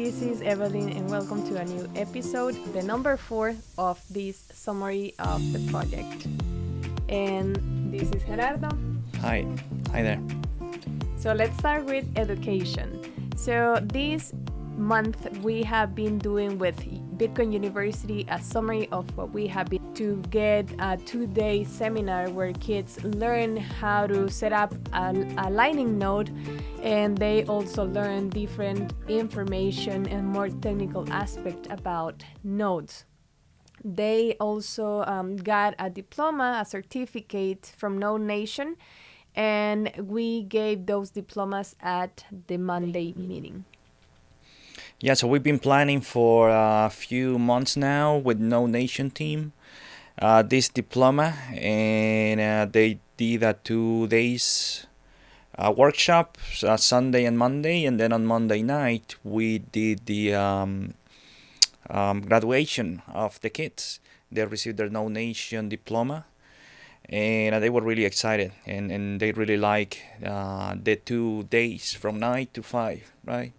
this is Evelyn, and welcome to a new episode, the number 4 of this summary of the project. And this is Gerardo. Hi there. So let's start with education. So this month we have been doing with Bitcoin University a summary of what we have been to get a 2-day seminar where kids learn how to set up a Lightning node, and they also learn different information and more technical aspect about nodes. They also got a diploma, a certificate from Node Nation, and we gave those diplomas at the Monday meeting. Yeah, so we've been planning for a few months now with No Nation team this diploma, and they did a 2 days workshop, Sunday and Monday, and then on Monday night we did the graduation of the kids. They received their No Nation diploma, and they were really excited, and they really like the 2 days from 9 to 5, right?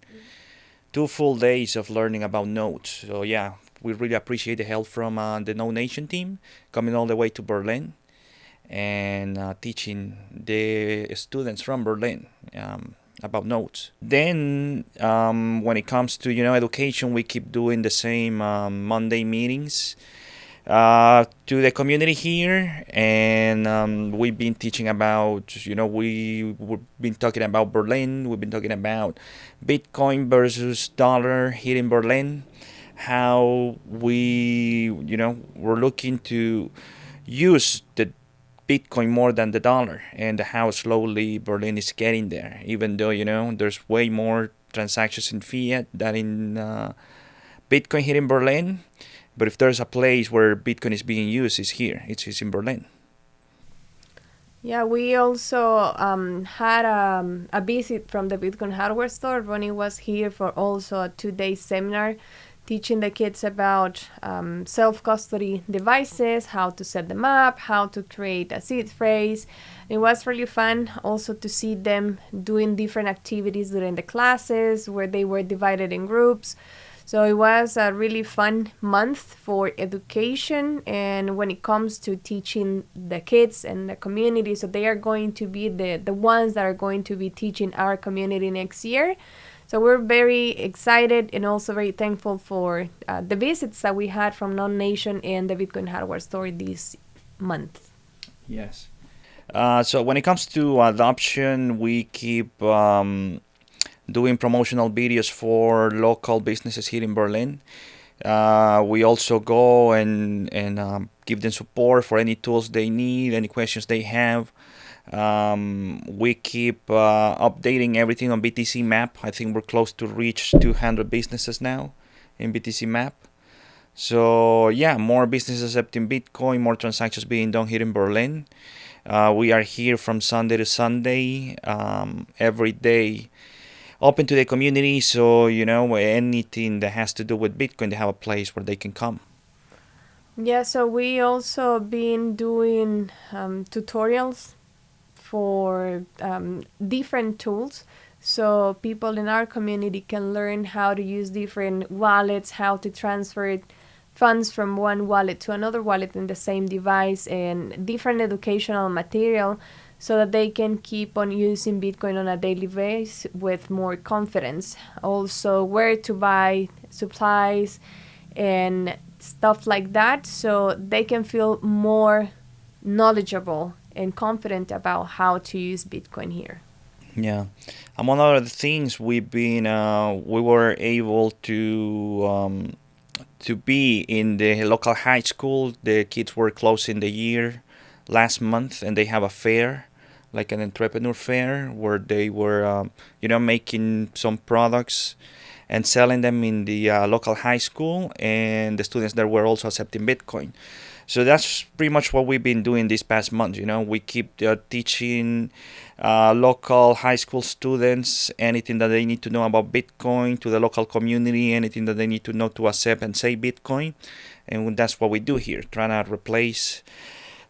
2 full days of learning about nodes. So yeah, we really appreciate the help from the No Nation team coming all the way to Berlin and teaching the students from Berlin about nodes. Then when it comes to education, we keep doing the same Monday meetings to the community here, and we've been teaching about, we've been talking about Berlin, we've been talking about Bitcoin versus dollar here in Berlin, how we're looking to use the Bitcoin more than the dollar, and how slowly Berlin is getting there, even though, there's way more transactions in fiat than in Bitcoin here in Berlin. But if there's a place where Bitcoin is being used, it's here. It's in Berlin. Yeah, we also had a visit from the Bitcoin hardware store. Ronnie was here for also a 2-day seminar teaching the kids about self-custody devices, how to set them up, how to create a seed phrase. It was really fun also to see them doing different activities during the classes where they were divided in groups. So it was a really fun month for education, and when it comes to teaching the kids and the community, so they are going to be the ones that are going to be teaching our community next year. So we're very excited and also very thankful for the visits that we had from Non Nation and the Bitcoin hardware store this month. Yes. So when it comes to adoption, we keep doing promotional videos for local businesses here in Berlin. We also go and give them support for any tools they need, any questions they have. We keep updating everything on BTC Map. I think we're close to reach 200 businesses now in BTC Map. So yeah, more businesses accepting Bitcoin, more transactions being done here in Berlin. We are here from Sunday to Sunday, every day, open to the community, so anything that has to do with Bitcoin, they have a place where they can come. Yeah, so we also been doing tutorials for different tools, so people in our community can learn how to use different wallets, how to transfer funds from one wallet to another wallet in the same device, and different educational material, so that they can keep on using Bitcoin on a daily basis with more confidence. Also, where to buy supplies and stuff like that, so they can feel more knowledgeable and confident about how to use Bitcoin here. Yeah, among other things, we were able to be in the local high school. The kids were closing the year last month, and they have a fair, like an entrepreneur fair, where they were making some products and selling them in the local high school, and the students there were also accepting Bitcoin. So that's pretty much what we've been doing this past month. We keep teaching local high school students anything that they need to know about Bitcoin, to the local community, anything that they need to know to accept and say Bitcoin. And that's what we do here, trying to replace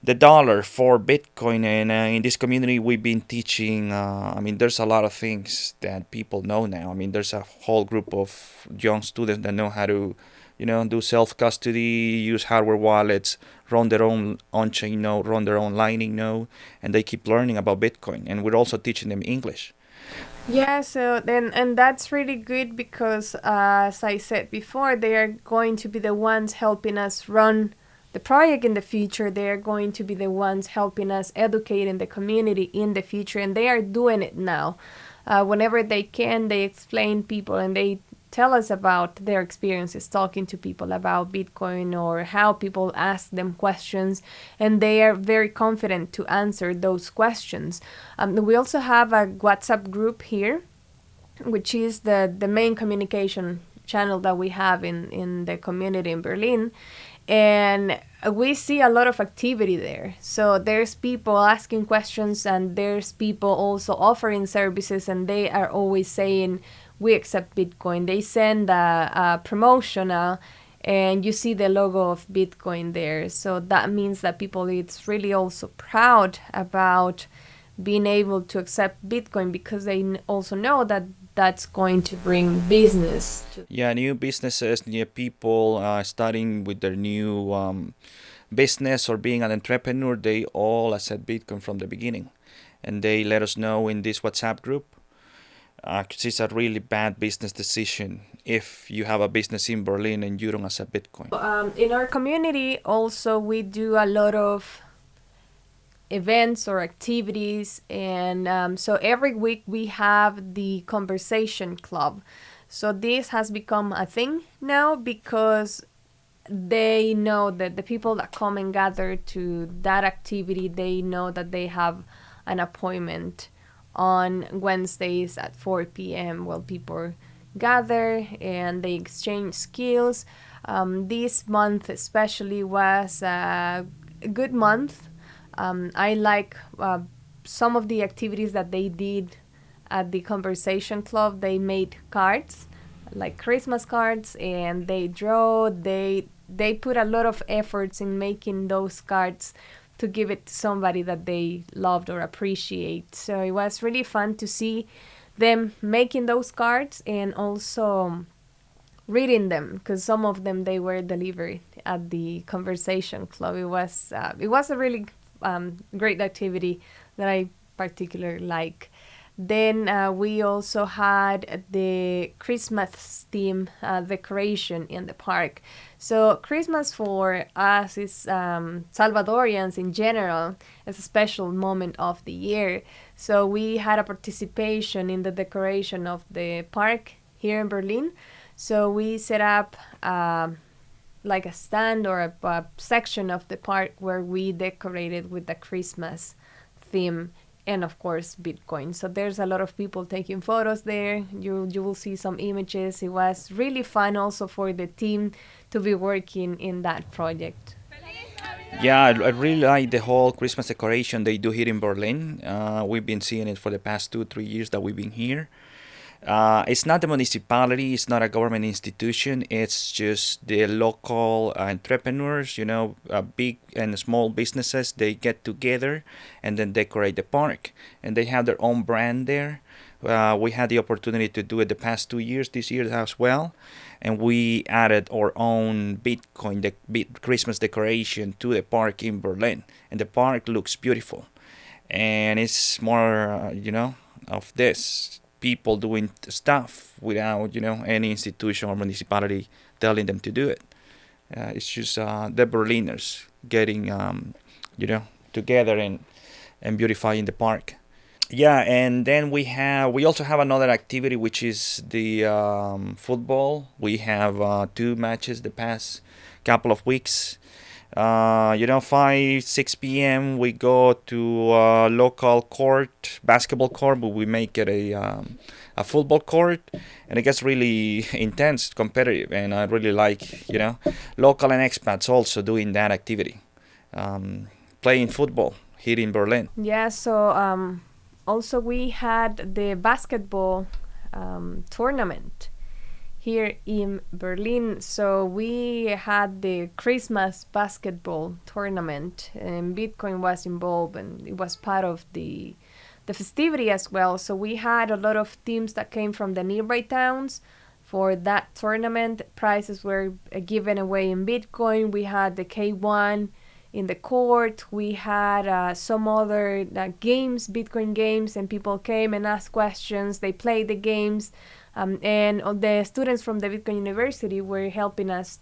the dollar for Bitcoin. And in this community, we've been teaching. I mean, there's a lot of things that people know now. I mean, there's a whole group of young students that know how to, do self custody, use hardware wallets, run their own on-chain node, run their own Lightning node, and they keep learning about Bitcoin. And we're also teaching them English. Yeah, so then, and that's really good because, as I said before, they are going to be the ones helping us run the project in the future. They are going to be the ones helping us educate in the community in the future, and they are doing it now. Whenever they can, they explain people and they tell us about their experiences talking to people about Bitcoin or how people ask them questions, and they are very confident to answer those questions. We also have a WhatsApp group here, which is the main communication channel that we have in the community in Berlin. And we see a lot of activity there. So there's people asking questions and there's people also offering services, and they are always saying, we accept Bitcoin. They send a promotional and you see the logo of Bitcoin there. So that means that people, it's really also proud about being able to accept Bitcoin because they also know that that's going to bring business to. Yeah, new businesses, new people starting with their new business or being an entrepreneur, they all accept Bitcoin from the beginning. And they let us know in this WhatsApp group. 'Cause it's a really bad business decision if you have a business in Berlin and you don't accept Bitcoin. In our community, also, we do a lot of events or activities, and so every week we have the conversation club. So this has become a thing now because they know that the people that come and gather to that activity, they know that they have an appointment on Wednesdays at 4 p.m. Well, people gather and they exchange skills. This month especially was a good month. I like some of the activities that they did at the conversation club. They made cards, like Christmas cards, and they draw. They put a lot of efforts in making those cards to give it to somebody that they loved or appreciate. So it was really fun to see them making those cards and also reading them, because some of them they were delivered at the conversation club. It was a really great activity that I particularly like. Then we also had the Christmas theme decoration in the park. So Christmas for us is Salvadorians in general is a special moment of the year. So we had a participation in the decoration of the park here in Berlin. So we set up like a stand or a section of the park where we decorated with the Christmas theme and of course Bitcoin. So there's a lot of people taking photos there. You will see some images. It was really fun also for the team to be working in that project. Yeah, I really like the whole Christmas decoration they do here in Berlin. We've been seeing it for the past 2, 3 years that we've been here. It's not the municipality, it's not a government institution, it's just the local entrepreneurs, big and small businesses. They get together and then decorate the park, and they have their own brand there. We had the opportunity to do it the past 2 years, this year as well, and we added our own Bitcoin Christmas decoration to the park in Berlin, and the park looks beautiful, and it's more, of this people doing stuff without any institution or municipality telling them to do it. It's just the Berliners getting together and beautifying the park. Yeah, and then we also have another activity, which is the football. We have 2 matches the past couple of weeks. 5, 6 p.m. we go to a local court, basketball court, but we make it a football court, and it gets really intense, competitive, and I really like, local and expats also doing that activity, playing football here in Berlin. Yeah, so also we had the basketball tournament here in Berlin. So we had the Christmas basketball tournament, and Bitcoin was involved, and it was part of the festivity as well. So we had a lot of teams that came from the nearby towns for that tournament. Prizes were given away in Bitcoin. We had the K1 in the court. We had some other games, Bitcoin games, and people came and asked questions. They played the games, and the students from the Bitcoin University were helping us.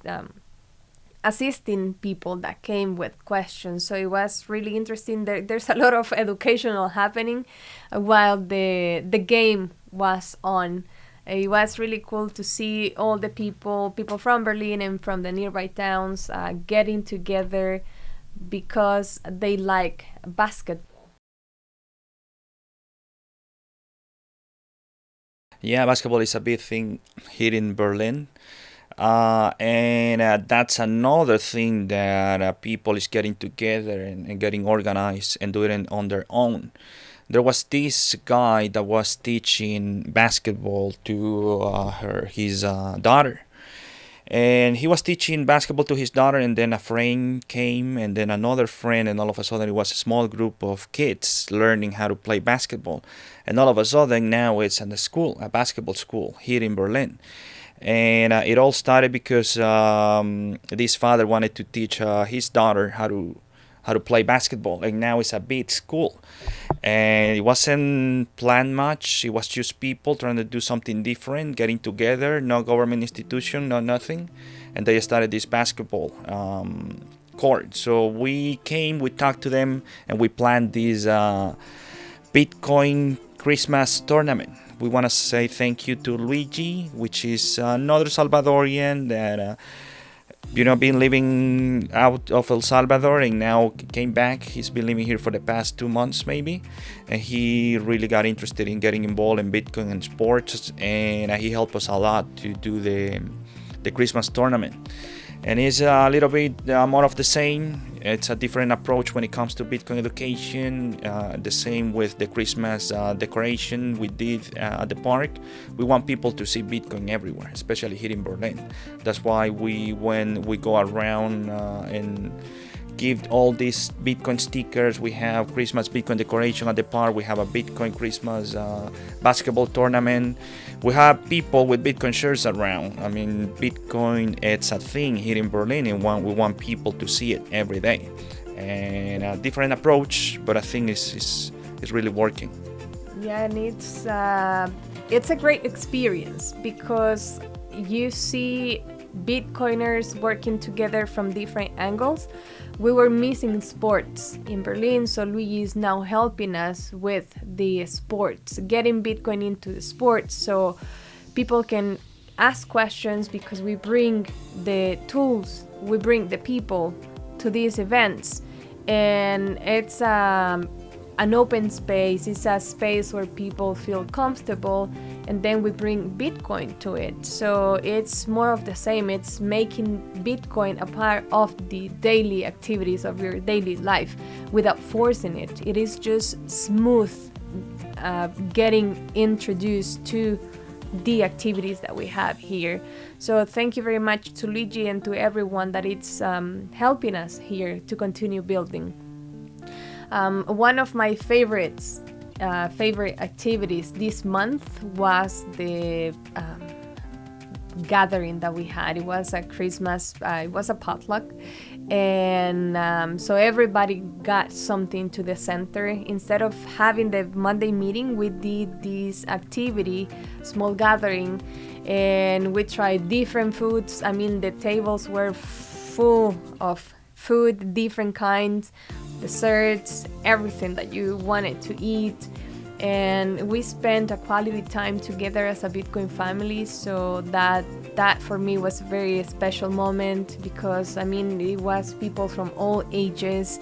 Assisting people that came with questions, so it was really interesting. There's a lot of educational happening while the game was on. It was really cool to see all the people from Berlin and from the nearby towns getting together because they like basketball. Yeah, basketball is a big thing here in Berlin. And that's another thing that people is getting together and getting organized and doing it on their own. There was this guy that was teaching basketball to his daughter, and he was teaching basketball to his daughter, and then a friend came, and then another friend, and all of a sudden it was a small group of kids learning how to play basketball. And all of a sudden now it's in a school, a basketball school here in Berlin. And it all started because this father wanted to teach his daughter how to play basketball, and now it's a big school. And it wasn't planned much. It was just people trying to do something different, getting together. No government institution, no nothing, and they started this basketball court. So we came, we talked to them, and we planned this Bitcoin Christmas tournament. We want to say thank you to Luigi, which is another Salvadorian that been living out of El Salvador and now came back. He's been living here for the past 2 months maybe, and he really got interested in getting involved in Bitcoin and sports, and he helped us a lot to do the Christmas tournament. And it's a little bit more of the same. It's a different approach when it comes to Bitcoin education. The same with the Christmas decoration we did at the park. We want people to see Bitcoin everywhere, especially here in Berlin. That's why when we go around and give all these Bitcoin stickers. We have Christmas Bitcoin decoration at the park. We have a Bitcoin Christmas basketball tournament. We have people with Bitcoin shirts around. I mean, Bitcoin, it's a thing here in Berlin, and we want people to see it every day. And a different approach, but I think it's really working. Yeah, and it's a great experience because you see Bitcoiners working together from different angles. We were missing sports in Berlin, so Luigi is now helping us with the sports, getting Bitcoin into the sports so people can ask questions, because we bring the tools, we bring the people to these events, and it's an open space. It's a space where people feel comfortable, and then we bring Bitcoin to it. So it's more of the same. It's making Bitcoin a part of the daily activities of your daily life without forcing it. It is just smooth getting introduced to the activities that we have here. So thank you very much to Luigi and to everyone that it's helping us here to continue building. One of my favorite activities this month was the gathering that we had. It was a Christmas, it was a potluck, and so everybody got something to the center. Instead of having the Monday meeting, we did this activity, small gathering, and we tried different foods. I mean, the tables were full of food, different kinds, desserts, everything that you wanted to eat. And we spent a quality time together as a Bitcoin family. So that for me was a very special moment, because I mean, it was people from all ages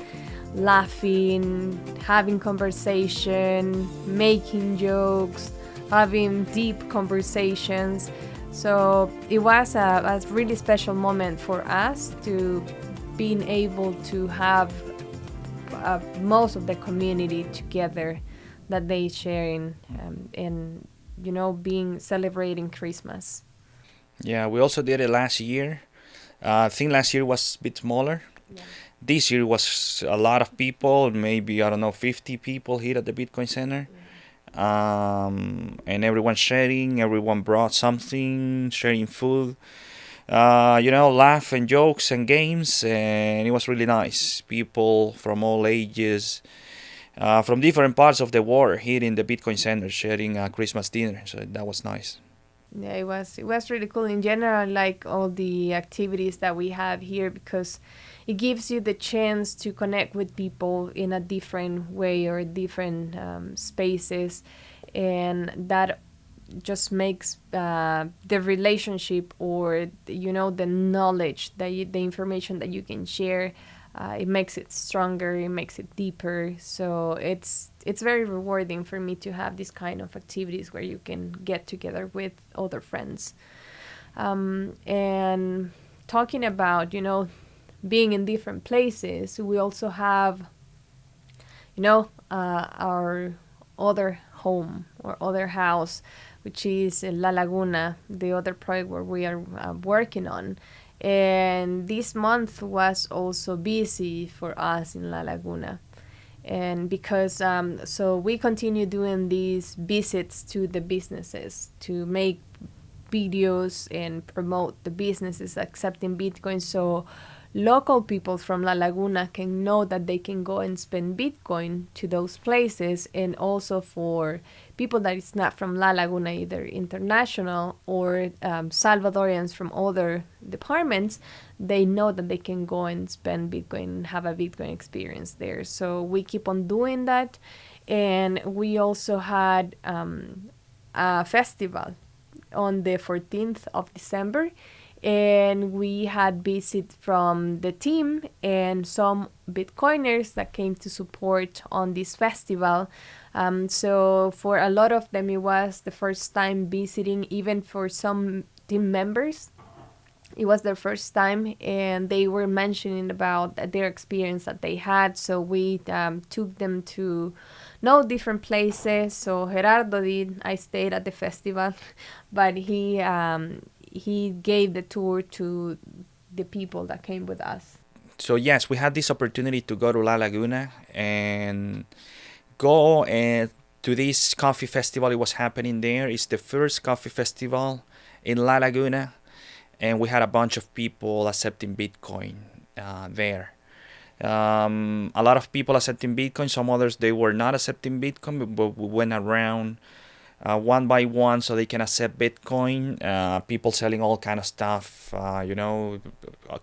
laughing, having conversation, making jokes, having deep conversations. So it was a really special moment for us to being able to have most of the community together, that they sharing and being celebrating Christmas. Yeah, we also did it last year. I think last year was a bit smaller. Yeah. This year was a lot of people, maybe I don't know, 50 people here at the Bitcoin Center. Yeah. And everyone sharing, everyone brought something, sharing food, laugh and jokes and games, and it was really nice. People from all ages, from different parts of the world here in the Bitcoin Center sharing a Christmas dinner, so that was nice. Yeah, it was really cool in general, like all the activities that we have here, because it gives you the chance to connect with people in a different way or different spaces, and that just makes the relationship, or the knowledge that the information that you can share, it makes it stronger, it makes it deeper. So it's very rewarding for me to have this kind of activities where you can get together with other friends. And talking about being in different places, we also have our other home or other house, which is La Laguna, the other project where we are working on. And this month was also busy for us in La Laguna. And because, so we continue doing these visits to the businesses to make videos and promote the businesses accepting Bitcoin, so local people from La Laguna can know that they can go and spend Bitcoin to those places, and also for people that is not from La Laguna, either international or Salvadorians from other departments, they know that they can go and spend Bitcoin and have a Bitcoin experience there. So we keep on doing that. And we also had a festival on the 14th of December, and we had visit from the team and some Bitcoiners that came to support on this festival. So for a lot of them, it was the first time visiting, even for some team members. It was their first time, and they were mentioning about their experience that they had. So we took them to know different places. So Gerardo did. I stayed at the festival, but he gave the tour to the people that came with us. So yes, we had this opportunity to go to La Laguna and go to this coffee festival. It was happening there. It's the first coffee festival in La Laguna, and we had a bunch of people accepting Bitcoin there. A lot of people accepting Bitcoin. Some others they were not accepting Bitcoin, but we went around one by one so they can accept Bitcoin. People selling all kind of stuff.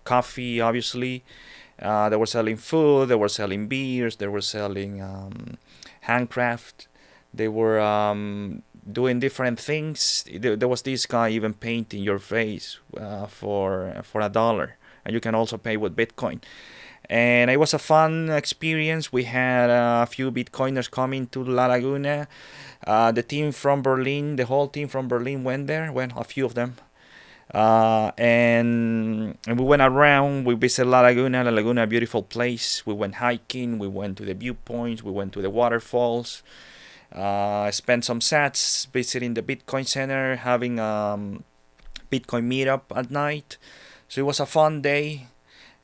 Coffee, obviously. They were selling food. They were selling beers. They were selling handcraft. They were doing different things. There was this guy even painting your face for $1, and you can also pay with Bitcoin. And it was a fun experience. We had a few Bitcoiners coming to La Laguna. The team from Berlin, the whole team from Berlin went there. Went a few of them, and we went around. We visited La Laguna. La Laguna, a beautiful place. We went hiking. We went to the viewpoints. We went to the waterfalls. Spent some sats visiting the Bitcoin Center, having Bitcoin meetup at night. So it was a fun day.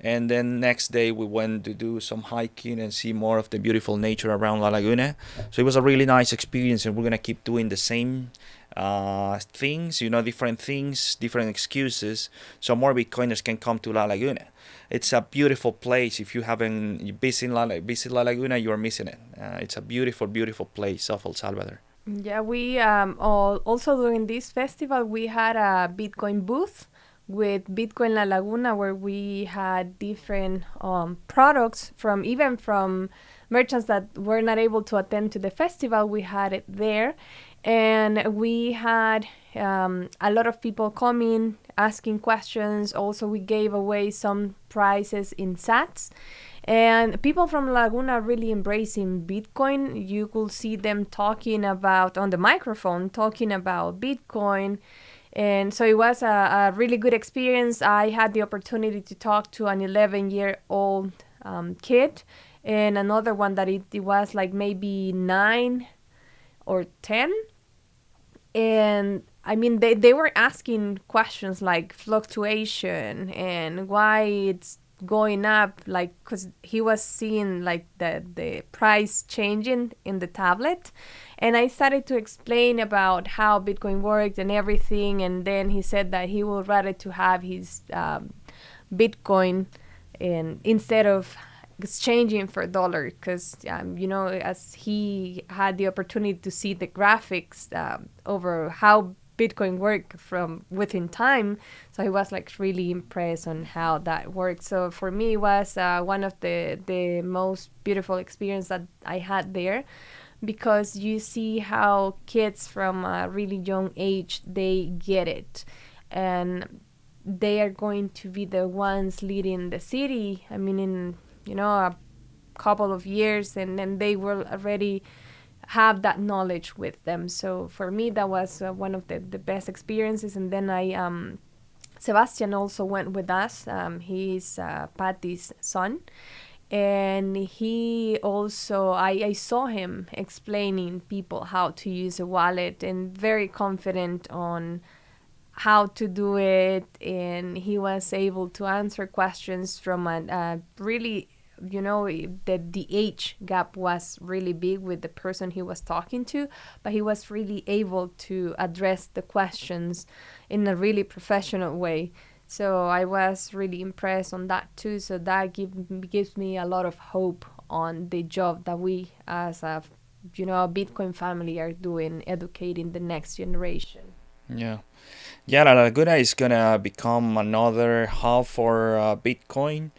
And then next day we went to do some hiking and see more of the beautiful nature around La Laguna. So it was a really nice experience, and we're gonna keep doing the same things, different things, different excuses, so more Bitcoiners can come to La Laguna. It's a beautiful place. If you haven't visit La Laguna, you are missing it. It's a beautiful, beautiful place of El Salvador. Yeah, we also during this festival we had a Bitcoin booth with Bitcoin La Laguna, where we had different products from merchants that were not able to attend to the festival. We had it there, and we had a lot of people coming asking questions. Also, we gave away some prizes in sats. And people from Laguna really embracing Bitcoin. You could see them talking about, on the microphone, talking about Bitcoin. And so it was a really good experience. I had the opportunity to talk to an 11-year-old kid, and another one that it was like maybe 9 or 10. And I mean, they were asking questions like fluctuation and why it's going up, like, because he was seeing like the price changing in the tablet. And I started to explain about how Bitcoin worked and everything. And then he said that he would rather to have his Bitcoin and instead of exchanging for dollar, because as he had the opportunity to see the graphics over how Bitcoin work from within time, so he was like really impressed on how that worked. So for me, it was one of the most beautiful experience that I had there, because you see how kids from a really young age, they get it, and they are going to be the ones leading the city. I mean, in a couple of years, and then they will already have that knowledge with them. So for me, that was one of the best experiences. And then Sebastian also went with us. He's Patty's son, and he also I saw him explaining people how to use a wallet, and very confident on how to do it, and he was able to answer questions from a really, the age gap was really big with the person he was talking to, but he was really able to address the questions in a really professional way. So I was really impressed on that too. So that gives me a lot of hope on the job that we as a Bitcoin family are doing, educating the next generation. Yeah. Yeah, La Laguna is gonna become another hub for Bitcoin.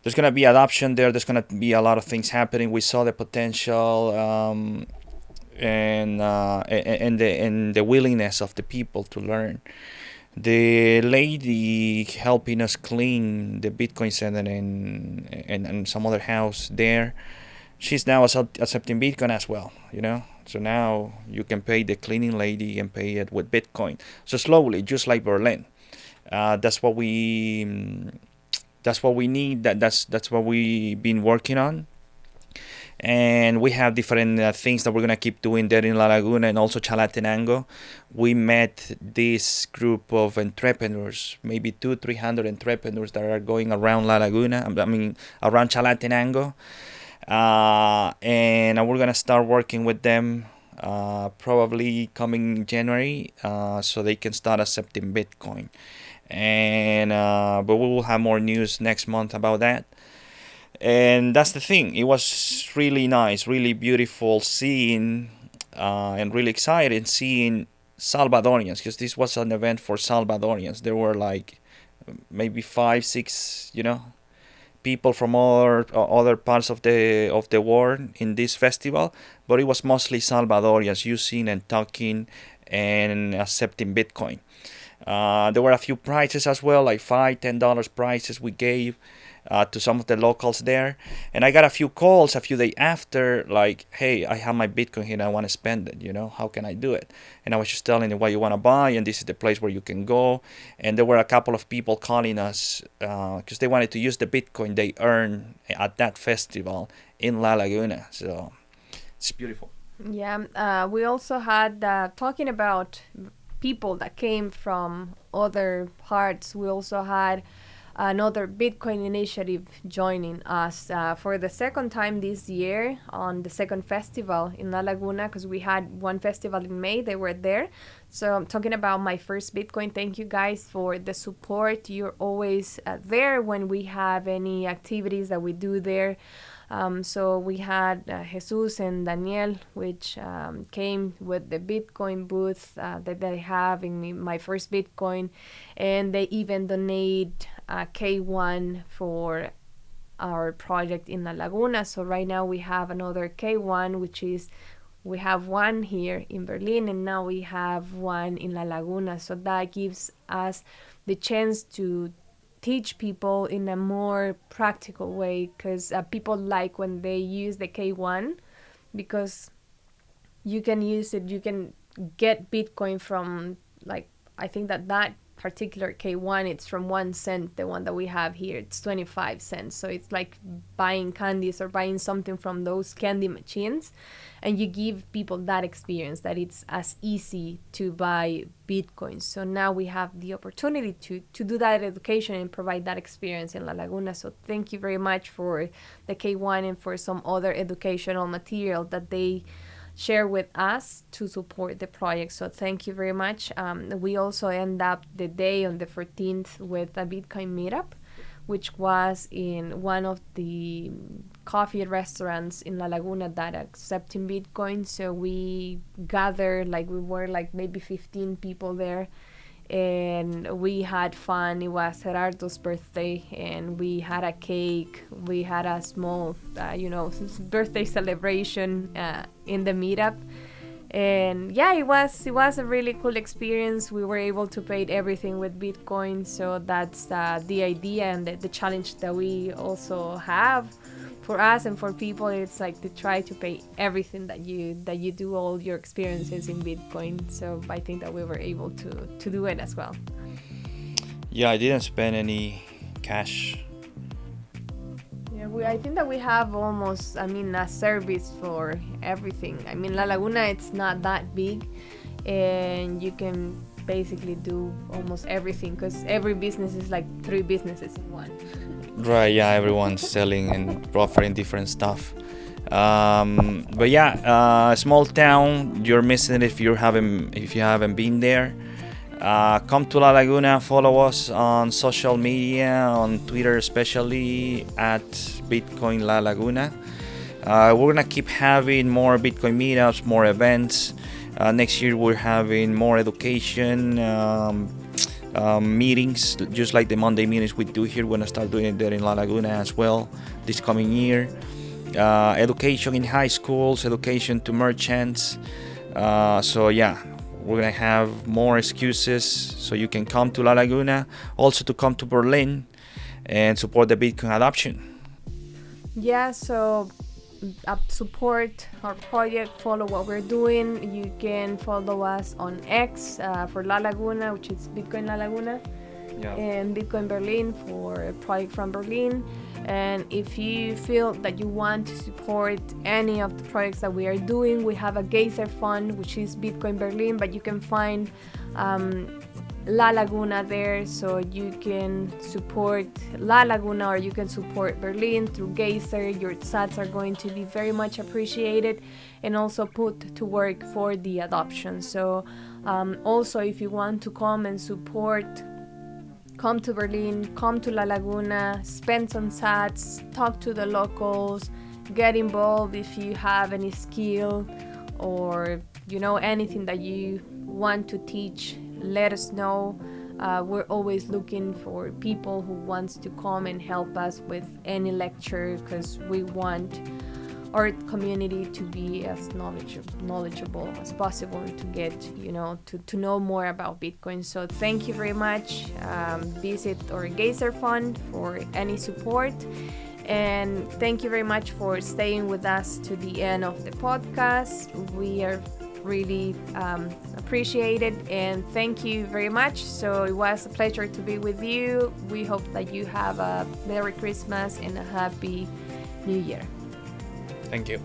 There's gonna be adoption there. There's gonna be a lot of things happening. We saw the potential, and the willingness of the people to learn. The lady helping us clean the Bitcoin Center and some other house there, she's now accepting Bitcoin as well. So now you can pay the cleaning lady and pay it with Bitcoin. So slowly, just like Berlin. That's what we need. That's what we've been working on, and we have different things that we're gonna keep doing there in La Laguna and also Chalatenango. We met this group of entrepreneurs, maybe 200-300 entrepreneurs that are going around La Laguna. I mean, around Chalatenango, and we're gonna start working with them probably coming January, so they can start accepting Bitcoin. And but we will have more news next month about that. And that's the thing. It was really nice, really beautiful seeing, and really excited seeing Salvadorians, because this was an event for Salvadorians. There were like maybe 5, 6, people from other parts of the world in this festival, but it was mostly Salvadorians using and talking and accepting Bitcoin. There were a few prizes as well, like $5, $10 prizes we gave to some of the locals there. And I got a few calls a few days after, like, hey, I have my Bitcoin here and I want to spend it, how can I do it? And I was just telling them what you want to buy, and this is the place where you can go. And there were a couple of people calling us because they wanted to use the Bitcoin they earned at that festival in La Laguna. So it's beautiful. Yeah, we also had talking about people that came from other parts. We also had another Bitcoin initiative joining us for the second time this year on the second festival in La Laguna, because we had one festival in May. They were there. So I'm talking about My First Bitcoin. Thank you guys for the support. You're always there when we have any activities that we do there. So we had Jesus and Daniel, which came with the Bitcoin booth that they have in My First Bitcoin, and they even donate K1 for our project in La Laguna. So right now we have another K1, which is we have one here in Berlin, and now we have one in La Laguna. So that gives us the chance to teach people in a more practical way, because people like when they use the K1, because you can use it, you can get Bitcoin from, like, I think that particular K1, it's from 1 cent. The one that we have here, it's 25 cents. So it's like buying candies or buying something from those candy machines, and you give people that experience that it's as easy to buy Bitcoins. So now we have the opportunity to do that education and provide that experience in La Laguna. So thank you very much for the K1 and for some other educational material that they share with us to support the project. So thank you very much. We also end up the day on the 14th with a Bitcoin meetup, which was in one of the coffee restaurants in La Laguna that accepting Bitcoin. So we gathered, like we were like maybe 15 people there, and we had fun. It was Gerardo's birthday, and we had a cake. We had a small, birthday celebration in the meetup. And yeah, it was a really cool experience. We were able to pay everything with Bitcoin, so that's the idea and the challenge that we also have for us and for people. It's like to try to pay everything that you do, all your experiences in Bitcoin. So I think that we were able to do it as well. Yeah, I didn't spend any cash. Yeah, I think that we have almost, a service for everything. La Laguna, it's not that big, and you can basically do almost everything because every business is like 3 businesses in one. Right, yeah, everyone's selling and offering different stuff. But yeah, small town, you're missing it if you haven't been there. Come to La Laguna, follow us on social media, on Twitter especially, at Bitcoin La Laguna. We're gonna keep having more Bitcoin meetups, more events. Next year we're having more education meetings, just like the Monday meetings we do here. We're gonna start doing it there in La Laguna as well this coming year. Education in high schools, education to merchants. So yeah, we're gonna have more excuses so you can come to La Laguna, also to come to Berlin and support the Bitcoin adoption. Yeah, so support our project, follow what we're doing. You can follow us on X for La Laguna, which is Bitcoin La Laguna, and Bitcoin Berlin for a project from Berlin. And if you feel that you want to support any of the projects that we are doing, we have a Geyser fund, which is Bitcoin Berlin, but you can find La Laguna there, so you can support La Laguna or you can support Berlin through Geyser. Your sats are going to be very much appreciated and also put to work for the adoption. So also, if you want to come and support, come to Berlin, come to La Laguna, spend some sats, talk to the locals, get involved if you have any skill or anything that you want to teach. Let us know. We're always looking for people who wants to come and help us with any lecture, because we want our community to be as knowledgeable as possible and to get to know more about Bitcoin. So thank you very much. Visit our Geyser fund for any support, and thank you very much for staying with us to the end of the podcast. We are really appreciate it, and thank you very much. So it was a pleasure to be with you. We hope that you have a Merry Christmas and a Happy New Year. Thank you.